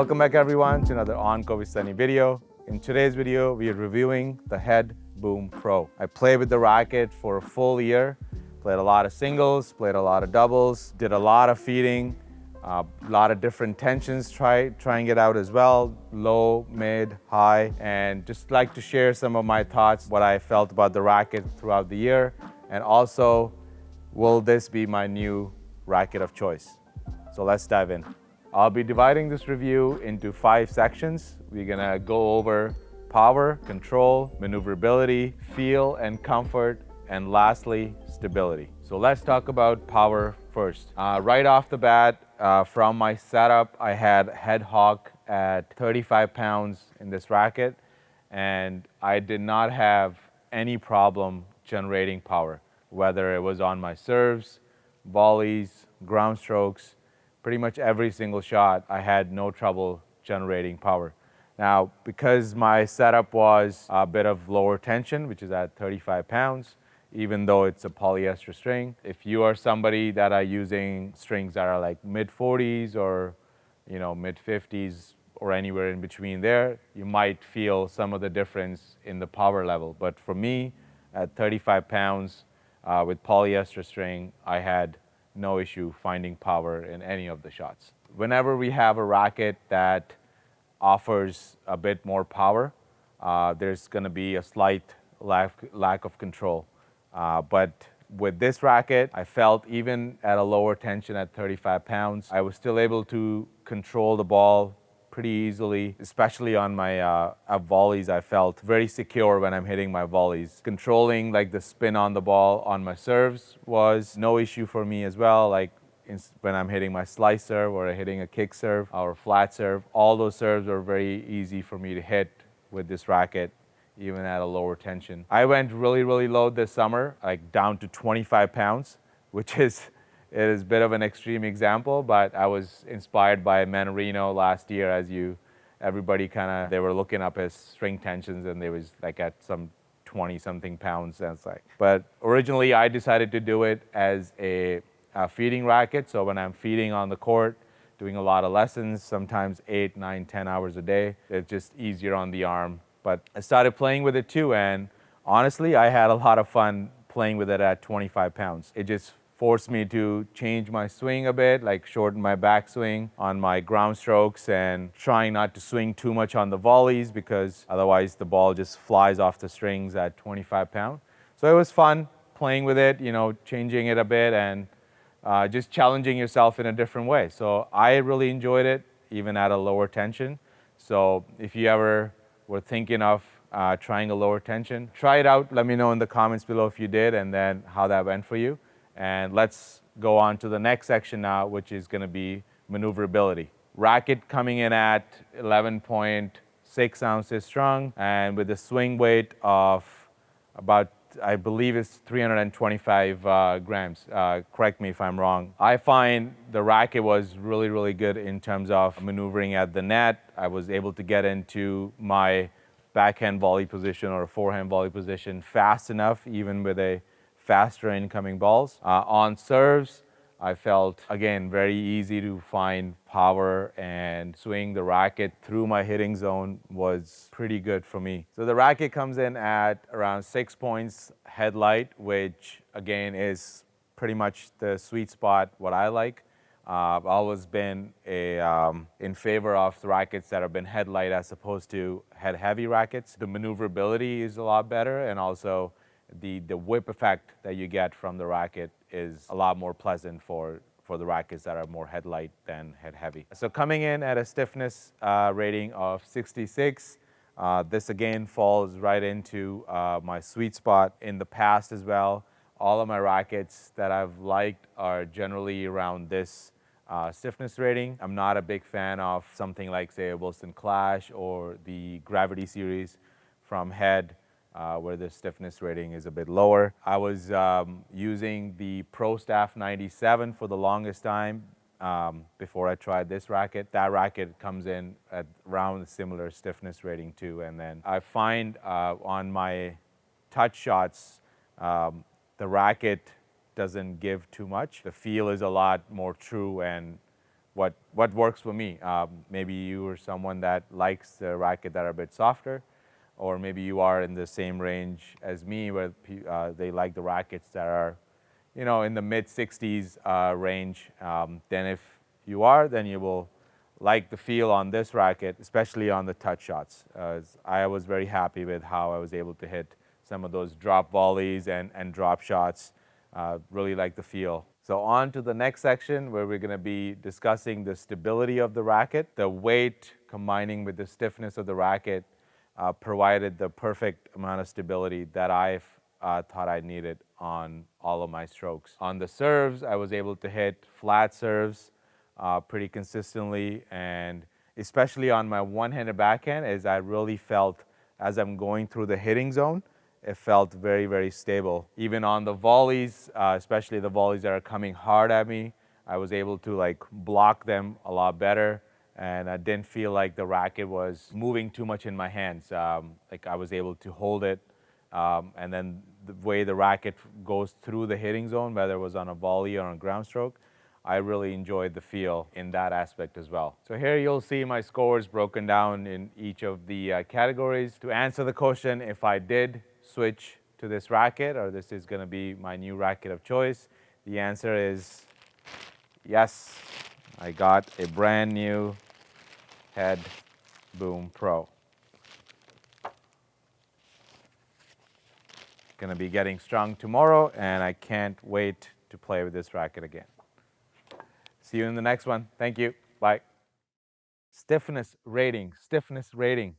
Welcome back everyone to another on Kovistani video. In today's video, we are reviewing the Head Boom Pro. I played with the racket for a full year, played a lot of singles, played a lot of doubles, did a lot of feeding, a lot of different tensions, trying it out as well, low, mid, high, and just like to share some of my thoughts, what I felt about the racket throughout the year, and also, will this be my new racket of choice? So let's dive in. I'll be dividing this review into 5 sections. We're gonna go over power, control, maneuverability, feel and comfort, and lastly, stability. So let's talk about power first. Right off the bat, from my setup, I had head hawk at 35 pounds in this racket, and I did not have any problem generating power, whether it was on my serves, volleys, ground strokes. Pretty much every single shot, I had no trouble generating power. Now, because my setup was a bit of lower tension, which is at 35 pounds, even though it's a polyester string, if you are somebody that are using strings that are like mid 40s or mid 50s or anywhere in between there, you might feel some of the difference in the power level. But for me, at 35 pounds with polyester string, I had no issue finding power in any of the shots. Whenever we have a racket that offers a bit more power, there's going to be a slight lack of control. But with this racket, I felt even at a lower tension at 35 pounds, I was still able to control the ball pretty easily, especially on my volleys. I felt very secure when I'm hitting my volleys. Controlling like the spin on the ball on my serves was no issue for me as well. Like when I'm hitting my slice serve or hitting a kick serve or a flat serve, all those serves are very easy for me to hit with this racket, even at a lower tension. I went really, really low this summer, like down to 25 pounds, which is it is a bit of an extreme example, but I was inspired by Maneuverability last year. Everybody they were looking up his string tensions and they was like at some 20 something pounds. And it's like, but originally I decided to do it as a feeding racket. So when I'm feeding on the court, doing a lot of lessons, sometimes 8, 9, 10 hours a day, it's just easier on the arm. But I started playing with it too, and honestly, I had a lot of fun playing with it at 25 pounds. It just forced me to change my swing a bit, like shorten my backswing on my ground strokes and trying not to swing too much on the volleys because otherwise the ball just flies off the strings at 25 pounds. So it was fun playing with it, changing it a bit and just challenging yourself in a different way. So I really enjoyed it, even at a lower tension. So if you ever were thinking of trying a lower tension, try it out. Let me know in the comments below if you did and then how that went for you. And let's go on to the next section now, which is going to be maneuverability. Racket coming in at 11.6 ounces strung and with a swing weight of about, I believe it's 325 grams. Correct me if I'm wrong. I find the racket was really, really good in terms of maneuvering at the net. I was able to get into my backhand volley position or forehand volley position fast enough, even with a faster incoming balls. On serves, I felt, again, very easy to find power and swing the racket through my hitting zone was pretty good for me. So the racket comes in at around 6 points headlight, which again is pretty much the sweet spot, what I like. I've always been in favor of the rackets that have been headlight as opposed to head heavy rackets. The maneuverability is a lot better and also the whip effect that you get from the racket is a lot more pleasant for the rackets that are more headlight than head heavy. So coming in at a stiffness rating of 66, this again falls right into my sweet spot. In the past as well, all of my rackets that I've liked are generally around this stiffness rating. I'm not a big fan of something like, say, a Wilson Clash or the Gravity series from Head, where the stiffness rating is a bit lower. I was using the Pro Staff 97 for the longest time before I tried this racket. That racket comes in at around a similar stiffness rating too. And then I find on my touch shots, the racket doesn't give too much. The feel is a lot more true, and what works for me. Maybe you are someone that likes the racket that are a bit softer, or maybe you are in the same range as me where they like the rackets that are, you know, in the mid 60s range. Then if you are, then you will like the feel on this racket, especially on the touch shots. I was very happy with how I was able to hit some of those drop volleys and drop shots. Really like the feel. So on to the next section where we're going to be discussing the stability of the racket. The weight combining with the stiffness of the racket provided the perfect amount of stability that I've thought I needed on all of my strokes. On the serves, I was able to hit flat serves pretty consistently, and especially on my one-handed backhand, as I really felt as I'm going through the hitting zone, it felt very, very stable. Even on the volleys, especially the volleys that are coming hard at me, I was able to like block them a lot better, and I didn't feel like the racket was moving too much in my hands. Like I was able to hold it, and then the way the racket goes through the hitting zone, whether it was on a volley or on a ground stroke, I really enjoyed the feel in that aspect as well. So here you'll see my scores broken down in each of the categories. To answer the question, if I did switch to this racket, or this is going to be my new racket of choice, the answer is yes. I got a brand new Head Boom Pro. Going to be getting strung tomorrow, and I can't wait to play with this racket again. See you in the next one. Thank you. Bye. Stiffness rating. Stiffness rating.